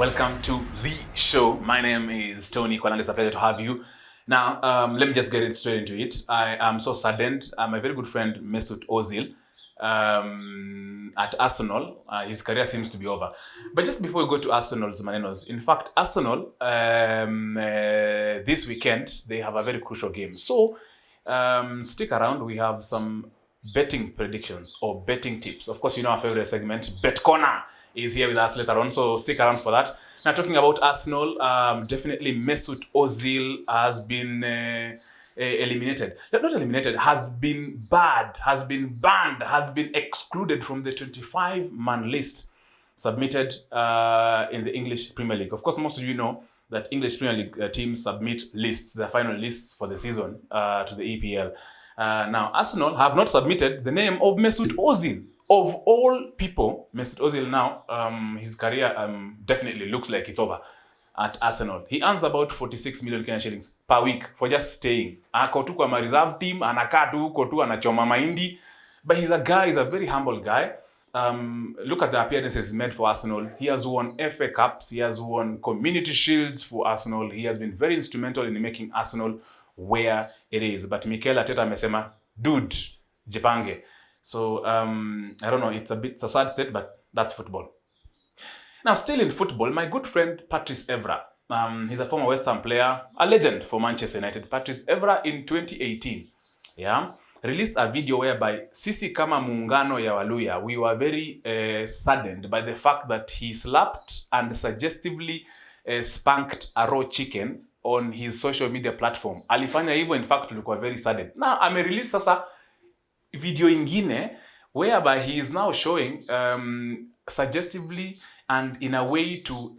Welcome to the show. My name is Tony Kwalanda. It's a pleasure to have you. Now, let me just get straight into it. I am so saddened. My very good friend, Mesut Ozil, at Arsenal, his career seems to be over. But just before we go to Arsenal's Manenos, in fact, Arsenal, this weekend, they have a very crucial game. So, stick around. We have some betting predictions or betting tips. Of course, you know our favorite segment, Bet Corner, is here with us later on, so stick around for that. Now, talking about Arsenal, definitely Mesut Ozil has been eliminated. Not eliminated, has been banned, has been excluded from the 25-man list submitted in the English Premier League. Of course, most of you know that English Premier League teams submit lists, their final lists for the season to the EPL. Now, Arsenal have not submitted the name of Mesut Ozil. Of all people, Mesut Ozil now, his career definitely looks like it's over at Arsenal. He earns about 46 million Kenyan shillings per week for just staying. Ako tu kwa ma reserve team, anakaa tu huko tu anachoma mahindi. But he's a very humble guy. Look at the appearances he's made for Arsenal. He has won FA Cups. He has won Community Shields for Arsenal. He has been very instrumental in making Arsenal where it is. But Mikel Arteta amesema, dude, jipange. So, I don't know, it's a sad set, but that's football. Now, still in football, my good friend Patrice Evra, he's a former West Ham player, a legend for Manchester United. Patrice Evra in 2018, released a video whereby sisi kama muungano ya Waluya, we were very saddened by the fact that he slapped and suggestively spanked a raw chicken on his social media platform. Alifanya hivyo, in fact, tulikuwa very saddened. Now, ame-release sasa video ingine whereby he is now showing suggestively and in a way to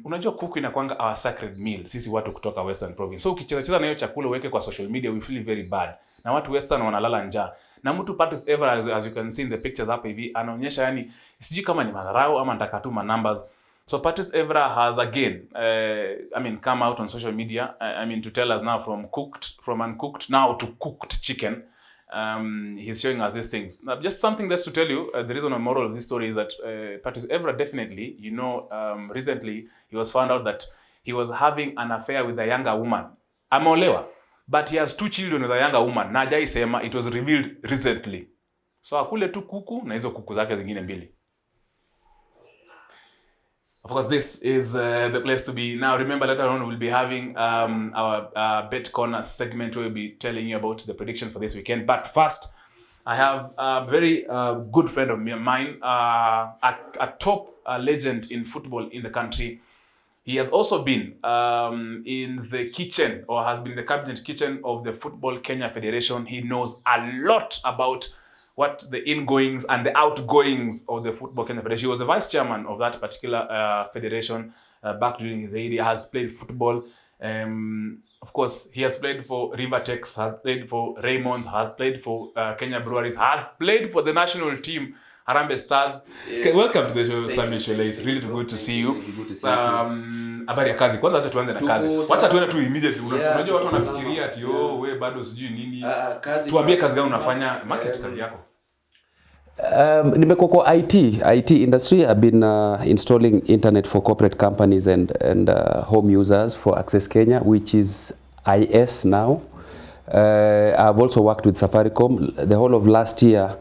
unajua kuku inakwanga our sacred meal sisi watu kutoka Western Province. So ukicheza na hiyo chakula uweke kwa social media, we feel very bad. Na watu Western wanalala njaa. Na mtu Patrice Evra, as you can see in the pictures hapa hivi, anaonyesha yani sijui kama ni madharau ama nataka tu numbers. So Patrice Evra has again come out on social media to tell us now from uncooked now to cooked chicken. He's showing us these things. Now, just something that's to tell you, the reason or moral of this story is that Patrice Evra definitely, recently he was found out that he was having an affair with a younger woman. Ameolewa, but he has 2 children with a younger woman. Na hajai sema, it was revealed recently. So akule tu kuku na hizo kuku zake zingine mbili. Of course, this is the place to be. Now, remember, later on, we'll be having our Bet Corner segment where we'll be telling you about the predictions for this weekend. But first, I have a very good friend of mine, a top legend in football in the country. He has also been in the kitchen, or has been in the cabinet kitchen of the Football Kenya Federation. He knows a lot about what the ingoings and the outgoings of the Football Kenya Federation. He was the vice chairman of that particular federation back during his age. He has played football. Of course, he has played for Rivertex, has played for Raymond, has played for Kenya Breweries, has played for the national team, Harambee Stars. Yeah. Welcome to the show, Sammy, Sholei. It's really good to see you. Habari ya kazi. Kwanza hata tuanze na kazi. Wacha tuende tu immediately. Unajua watu wanafikiria ati wewe bado sijui nini. Tuambie kazi gani unafanya, market kazi yako. Nimekuwa kwa IT industry. I've been installing internet for corporate companies and home users for Access Kenya, which is IS now. I've also worked with Safaricom. The whole of last year,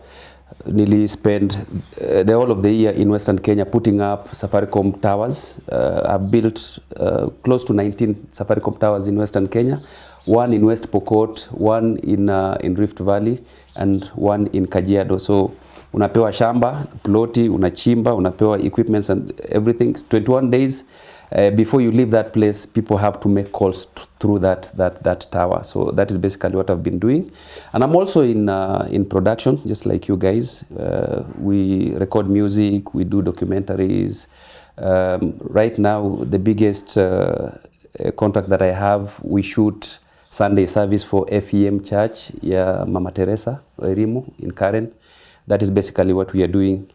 nearly spent the whole of the year in Western Kenya putting up Safaricom towers. I've built close to 19 Safaricom towers in Western Kenya, one in West Pokot, one in Rift Valley, and one in Kajiado. So unapewa shamba, ploti, unachimba, unapewa equipments and everything. 21 days before you leave that place, people have to make calls through that tower. So that is basically what I've been doing. And I'm also in production, just like you guys. We record music, we do documentaries. Right now, the biggest contract that I have, we shoot Sunday service for FEM Church, Mama Teresa, Erimu in Karen. That is basically what we are doing.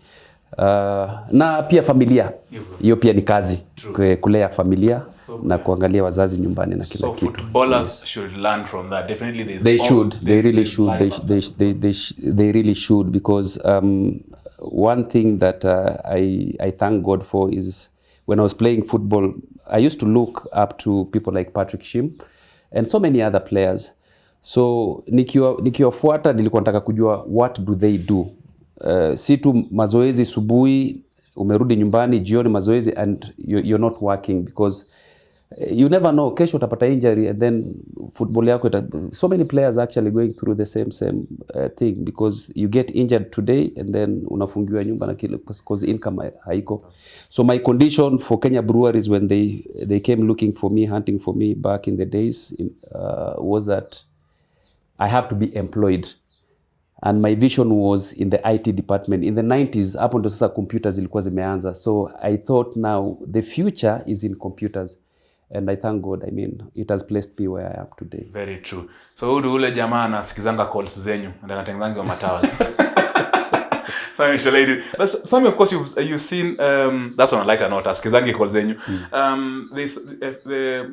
Na pia familia, hiyo pia ni kazi, kulea familia na kuangalia wazazi nyumbani na kila kitu. So footballers should learn from that. Definitely they really should. They really should, because one thing that I thank God for is when I was playing football, I used to look up to people like Patrick Shim and so many other players. So nikiwafuata nilikuwa nataka kujua what do they do. Si tu mazoezi subuhi, umerudi nyumbani jioni mazoezi and you're not working, because you never know, kesho utapata injury and then football yako so many players actually going through the same thing, because you get injured today and then unafungiwa nyumba na kile because income haiko. So my condition for Kenya Breweries when they came looking for me, hunting for me back in the days was that I have to be employed. And my vision was in the IT department. In the 90s, hapo ndo sasa computers zilikuwa zimeanza. So I thought now the future is in computers. And I thank God, I mean, it has placed me where I am today. Very true. So huyu ule jamaa anasikizanga calls zenyu and anatengeneza matawas. Sammy, Sholei. Sammy, of course, you've seen, that's on a lighter note, asikizangi calls zenyu.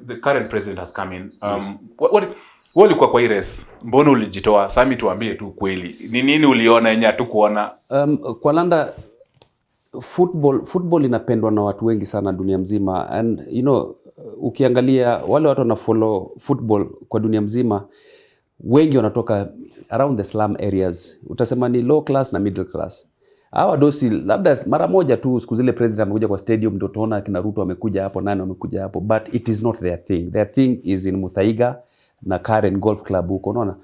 The current president has come in. What ulikuwa kwa hii race? Mbona ulijitoa? Sammy, tuambie tu kweli. Ni nini uliona yenye hatukuona? Kwalanda, football inapendwa na watu wengi sana dunia mzima, and you know, ukiangalia wale watu wana follow football kwa dunia mzima, wengi wanatoka around the slum areas. Utasema ni low class na middle class. Hawa dosi labda mara moja tu siku zile president amekuja kwa stadium ndio tunaona kina Ruto wamekuja hapo, nani wamekuja hapo, but it is not their thing. Their thing is in Muthaiga na Karen Golf Club huko, unaona.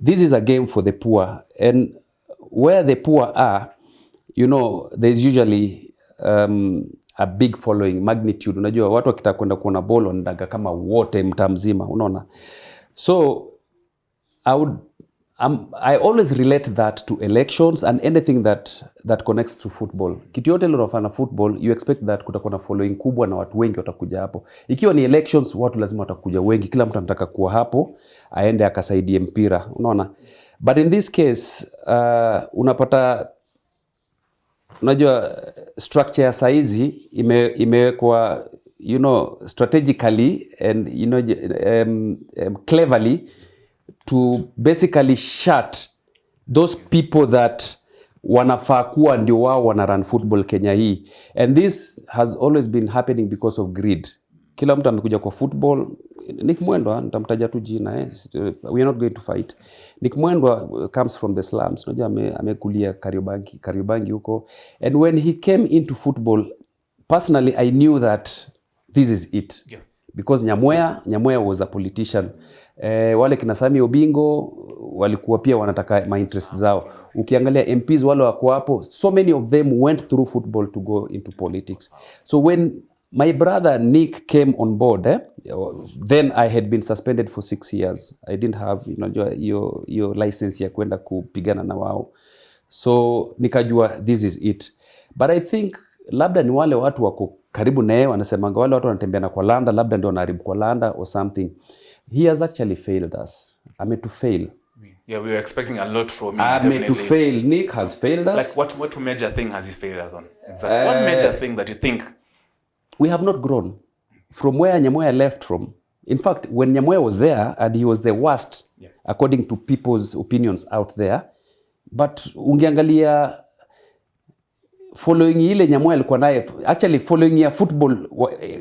This is a game for the poor, and where the poor are, you know, there's usually a big following magnitude. Unajua watu wakitaka kwenda kuona ball wanadaga kama wote mtaa mzima, unaona. So I always relate that to elections and anything that connects to football. Kitu yote linalofanya football, you expect that kutakuwa na following kubwa na watu wengi watakuja hapo. Ikiwa ni elections, watu lazima watakuja wengi, kila mtu anataka kuwa hapo aende akasaidie mpira, unaona. But in this case unapata, unajua structure ya saizi imewekwa, you know, strategically and you know cleverly to basically shut those people that wanafaa kuwa ndio wao wana run football Kenya hii. And this has always been happening because of greed. Kila mtu amekuja kwa football. Nick Mwendwa, nitamtaja tu jina, we are not going to fight. Nick Mwendwa comes from the slums. Unajua amekulia Kariobangi huko. And when he came into football, personally I knew that this is it. Yeah. Because Nyamwea was a politician. Wale kina Sammy Obingo walikuwa pia wanataka my interest zao. Ukiangalia MPs wale wako hapo, so many of them went through football to go into politics. So when my brother Nick came on board, then I had been suspended for 6 years. I didn't have, unajua, your license ya kwenda kupigana na wao. So nikajua this is it. But I think labda ni wale watu wako karibu na yeye wanasemanga wale watu wanatembea na Kwalanda labda ndio wanaharibu Kwalanda or something. He has actually failed us. I mean to fail. Yeah, we were expecting a lot from him. I mean to fail. Nick has failed us. Like what major thing has he failed us on? Exactly. What major thing that you think? We have not grown from where Nyamwea left from. In fact, when Nyamwea was there, and he was the worst, yeah, according to people's opinions out there. But ungeangalia following ile Nyamwea alikuwa naye, actually following ya football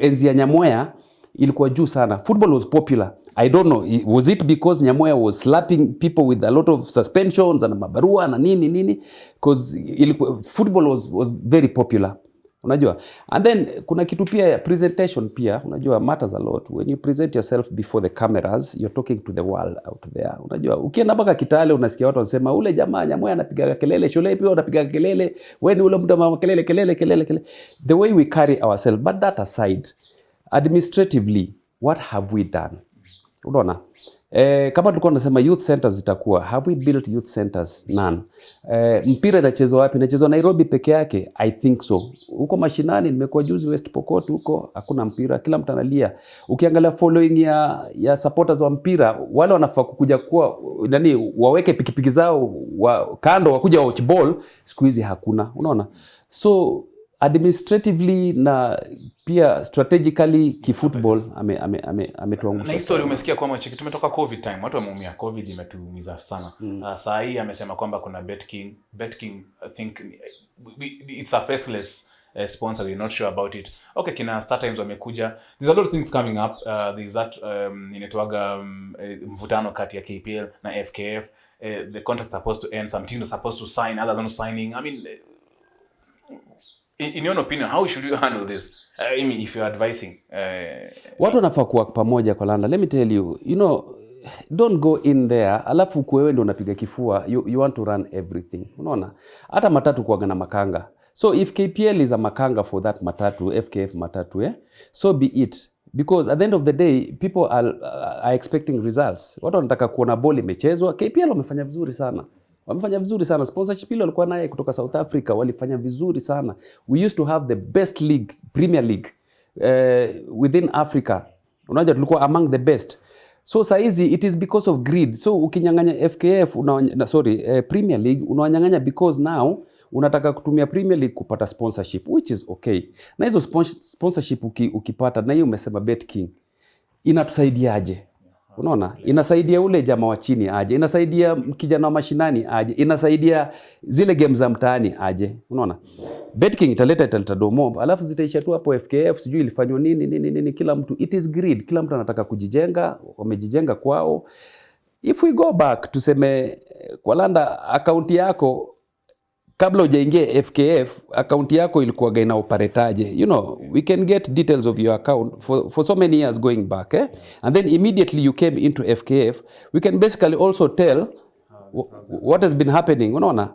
enzi ya Nyamwea ilikuwa juu sana. Football was popular. I don't know, was it because Nyamwea was slapping people with a lot of suspensions and mabarua na nini? Because football was very popular. Unajua, and then kuna kitu pia presentation pia, unajua, matters a lot. When you present yourself before the cameras, you're talking to the world out there. Unajua, ukienda mpaka Kitale unasikia watu wanasema ule jamaa Nyamwea anapiga kelele, Sholei pia anapiga kelele, wewe ule mtu wa kelele. The way we carry ourselves. But that aside, administratively, what have we done? Unaona? Kama tulikuwa tunasema youth centers zitakuwa, have we built youth centers? None. Mpira inachezwa wapi? Inachezwa Nairobi peke yake? I think so. Huko mashinani nimekuwa juzi West Pokot huko hakuna mpira, kila mtu analia. Ukiangalia following ya supporters wa mpira, wale wanafaa kukuja kuwa waweke pikipiki zao kando wakuja watch ball, siku hizi hakuna. Unaona? So administratively na pia strategically kifootball ametuangusha. Na history umesikia kwamba tumetoka COVID time, watu wameumia. COVID imetuumiza sana. Saa hii amesema kwamba kuna bet king I think it's a faceless sponsor, we're not sure about it. Okay, kina Star Times wamekuja. There's a lot of things coming up. There's that inaitwaga mvutano kati ya KPL na FKF. The contract's supposed to end, some teams are supposed to sign, others not signing. I mean, in your opinion, how should you handle this? I mean, if you're advising. Watu wanafaa kuwa pamoja Kwalanda. Let me tell you, don't go in there alafu kuwewe ndio unapiga kifua. You want to run everything. Unaona? Hata matatu kuwaga na makanga. So if KPL is a makanga for that matatu, FKF matatu, so be it. Because at the end of the day, people are expecting results. Watu wanataka kuona boli imechezwa. KPL wamefanya vizuri sana. Wamefanya vizuri sana. Sponsorship ile walikuwa naye kutoka South Africa walifanya vizuri sana. We used to have the best league, Premier League within Africa. Unajua tulikuwa among the best. So saizi it is because of greed. So ukinyang'anya FKF Premier League unawanyang'anya because now unataka kutumia Premier League kupata sponsorship, which is okay. Na hizo sponsorship ukipata na hiyo umesema Bet King inatusaidiaje? Unaona? Inasaidia ule jamaa wa chini aje, inasaidia kijana wa mashinani aje, inasaidia zile games za mtaani aje. Unaona? Bet King italeta domo, alafu zitaisha tu hapo FKF sijui ilifanywa nini kila mtu. It is greed. Kila mtu anataka kujijenga, wamejijenga kwao. If we go back tuseme Kwalanda, account yako kabla hujaingia FKF, account yako ilikuwa ina operate. We can get details of your account for so many years going back. And then immediately you came into FKF, we can basically also tell what has been happening. Unaona?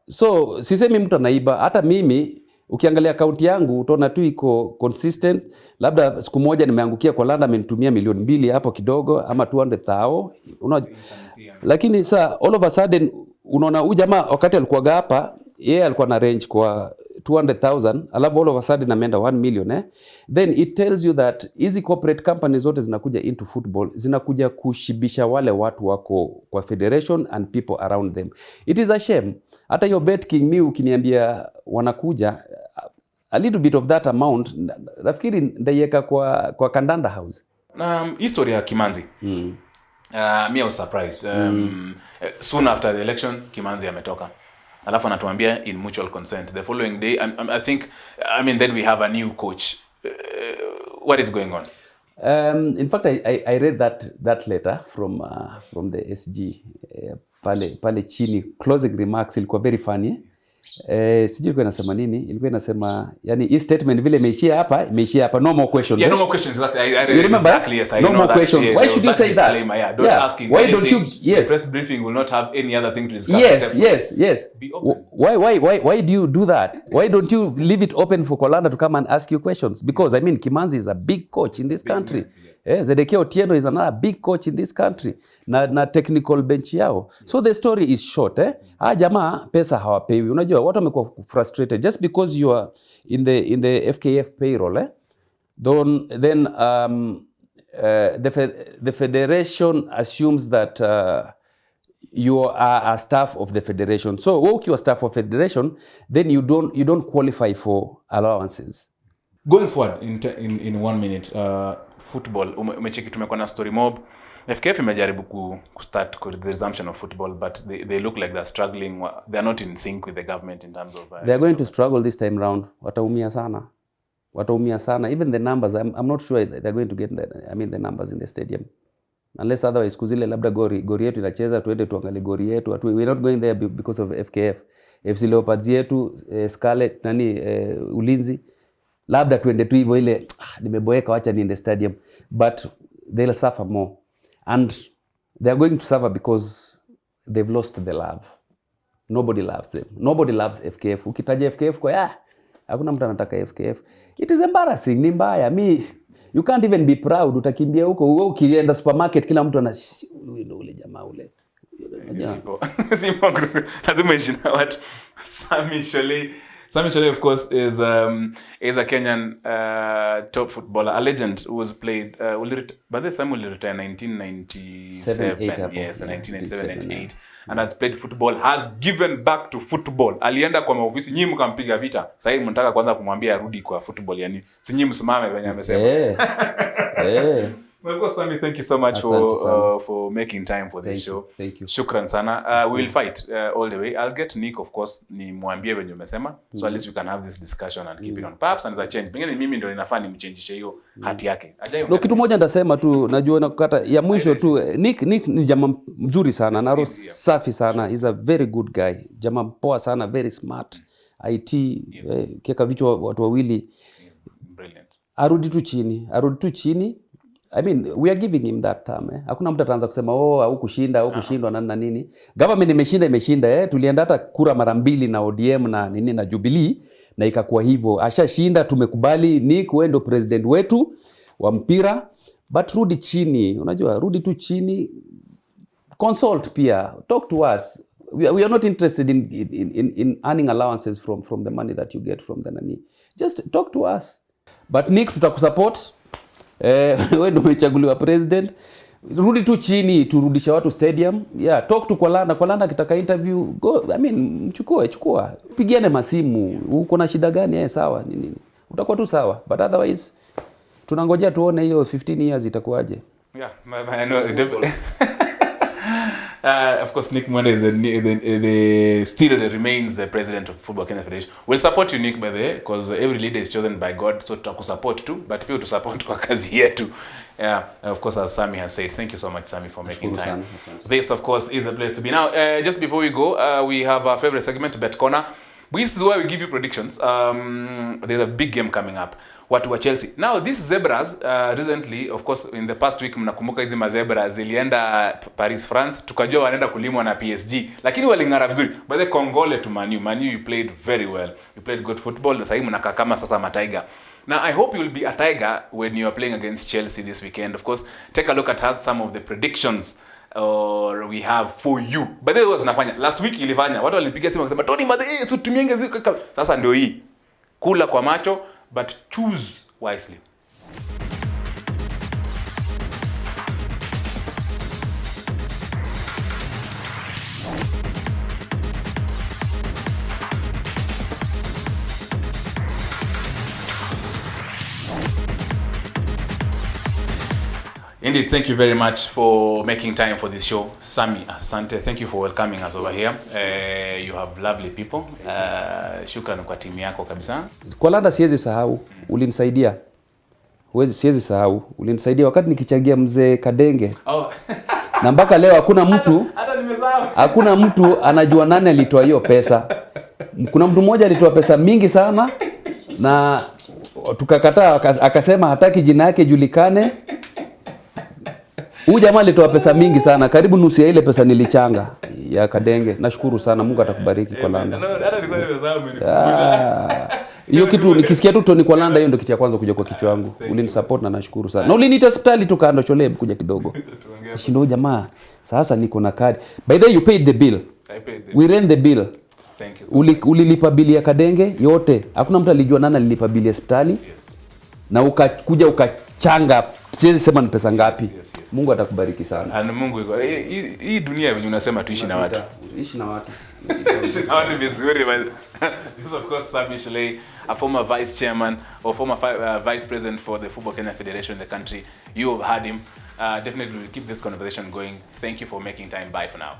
So sisemi mtu anaiba. Hata mimi ukiangalia account yangu utaona tu iko consistent. Labda siku moja nimeangukia Kwalanda amenitumia 2,000,000 hapo kidogo ama 200,000. Unaona? Lakini all of a sudden unaona huyu jamaa wakati alikuwa hapa yeye alikuwa na range kwa 200,000 alafu all of a sudden ameenda 1 million. Then it tells you that hizi corporate companies zote zinakuja into football, zinakuja kushibisha wale watu wako kwa federation and people around them. It is a shame. Hata hiyo Bet King mi ukiniambia wanakuja a little bit of that amount, nafikiri ndaiweka kwa Kandanda House. History ya Kimanzi. Me I was surprised. Soon after the election, Kimanzi ametoka. Alafu anatuambia in mutual consent. The following day, then we have a new coach. What is going on? In fact, I read that letter from the SG. Pale chini, closing remarks ilikuwa very funny. Sijui ilikuwa inasema nini? Ilikuwa inasema yani hii statement vile imeishia hapa, no more questions. Yeah, no more questions. Exactly, yes, I know more that. Questions. Yeah, why should you say that? Yeah, don't ask him. Why don't you? Yes. The press briefing will not have any other thing to discuss. Yes. Be open. Why do you do that? Why don't you leave it open for Kwalanda to come and ask you questions? Because Kimanzi is a big coach in this country. Yes. Zedeke Otieno is another big coach in this country. Na technical bench yao. So the story is short. Jamaa pesa hawapewi. Unajua watu wamekuwa frustrated just because you are in the FKF payroll. Then the federation assumes that you are a staff of the federation. So ukiwa staff of federation, then you don't qualify for allowances. Going forward in 1 minute, football umecheki tumekuwa na story mob. FKF imejaribu ku start the resumption of football, but they look like they're struggling. They're not in sync with the government in terms of they're going to struggle this time round. Wataumia sana. Even the numbers, I'm not sure they're going to get the numbers in the stadium, unless otherwise kuzile labda gori yetu inacheza tuende tuangalie gori yetu. We're not going there because of FKF. FC Leopards yetu Scarlet Ulinzi labda tuende tu hivyo ile nimeboeka wacha ni in the stadium, but they'll suffer more. And they are going to suffer because they've lost the love. Nobody loves them. Nobody loves FKF. Ukitaja FKF kwa hakuna mtu anataka FKF. It is embarrassing, ni mbaya. You can't even be proud. Utakimbia huko ukienda supermarket kila mtu ana ule jamaa ule. Simple. Lazima ishina watu. Sammy Sholei, of course, is a Kenyan top footballer, a legend who was played. By the time will retire 1997. Yes, 1997-98, and has played football. Has given back to football. Alienda kwa maofisi, nyinyi mkampiga vita. Sasa hivi mnataka kwanza kumwambia arudi kwa football, yani si nyinyi msimame venye amesema. Well, of course, Sammy, thank you so much for making time for this show. Thank you. Shukran sana. We'll fight all the way. I'll get Nick, of course, ni mwambie venye umesema. So at least we can have this discussion and keep it on. Perhaps another change. Pengine mimi ndio ninafaa nimchangishe hiyo hati yake. No, kitu moja ndasema tu, najua nakukata ya mwisho tu. Nick ni jamaa mzuri sana, na safi sana. He's a very good guy. Jamaa poa sana, very smart. IT, kieka vichwa watu wawili. Brilliant. Arudi tu chini. I mean, we are giving him that time. Hakuna mtu ataanza kusema au kushindwa na nini. Government imeshinda. Tulienda hata kura mara 2 na ODM na nini na Jubilee, na ikakuwa hivyo. Ashashinda, tumekubali. Nick, wewe ndio president wetu wa mpira, but rudi chini. Unajua, rudi tu chini. Consult pia. Talk to us. We are not interested in earning allowances from the money that you get from the nani. Just talk to us. But Nick, tutakusupport. Wewe ndio umechaguliwa president. Rudi tu chini, turudisha watu stadium. Yeah, talk to Kwalanda kitaka interview. Go, I mean, chukua. Pigiane masimu. Uko na shida gani? Sawa, nini. Utakuwa tu sawa. But otherwise tunangojea tuone hiyo 15 years itakuwaje. Yeah, I know. Of course, Nick Mwende is still remains the president of Football Kenya Federation. We'll support you, Nick, by the way, because every leader is chosen by God, so to support too, but people to support kwa kazi yetu. Yeah, of course, as Sammy has said, thank you so much, Sammy, for making time. This, of course, is the place to be. Now, just before we go, we have our favorite segment, Bet Corner. This is where we give you predictions. There's a big game coming up. Watu wa Chelsea. Now, these Zebras, recently, of course, in the past week, mnakumbuka hizi mazebras zilienda Paris, France. Tukajua wanaenda kulimwa na PSG. Lakini walingara vizuri. By the Congole to Manu. Manu, you played very well. You played good football. Sasa hivi mnakaa kama sasa mataiga. Now, I hope you'll be a tiger when you are playing against Chelsea this weekend. Of course, take a look at some of the predictions we have for you. But that was nafanya. Last week ilifanya. Watu walipiga simu wakasema, Tony madhe, so tumienge zika. Sasa ndio hii. Kula kwa macho, but choose wisely. Indeed, thank you very much for making time for this show. Sammy, asante. Thank you for welcoming us over here. You have lovely people. Shukran kwa timu yako kabisa. Kwalanda, siwezi sahau, ulinisaidia. Siwezi sahau, ulinisaidia wakati nikichangia mzee Kadenge. Oh. Na mpaka leo hakuna mtu hata nimesahau. Hakuna mtu anajua nani alitoa hiyo pesa. Kuna mtu mmoja alitoa pesa mingi sana na tukakataa, akasema hataki jina yake julikane. Huyu jamaa alitoa pesa mingi sana, karibu nusu ya ile pesa nilichanga ya Kadenge. Nashukuru sana, Mungu atakubariki Kwalanda. Hata nilikuwa nimesahau umenikumbusha. Hiyo kitu nikisikia tu Tony Kwalanda, hiyo ndio kitu ya kwanza kuja kwa kichwa changu. Ulinisupport na nashukuru sana. Na uliniita hospitali tu kando Sholei kuja kidogo. Shindo jamaa, sasa niko na kadi. By the way, you paid the bill. I paid the We ran the bill. Thank you so much. Ulilipa bili ya Kadenge yote. Hakuna mtu alijua nani alilipa bili ya hospitali. Yes. Na ukakuja ukachanga, siwezi sema ni pesa ngapi. Yes. Mungu atakubariki sana. Na Mungu iko. Hii dunia venye unasema tuishi na watu. Ishi na watu. Ishi na watu vizuri. This is of course Sammy Sholei, a former vice chairman or former vice president for the Football Kenya Federation in the country. You have heard him. Definitely we'll keep this conversation going. Thank you for making time. Bye for now.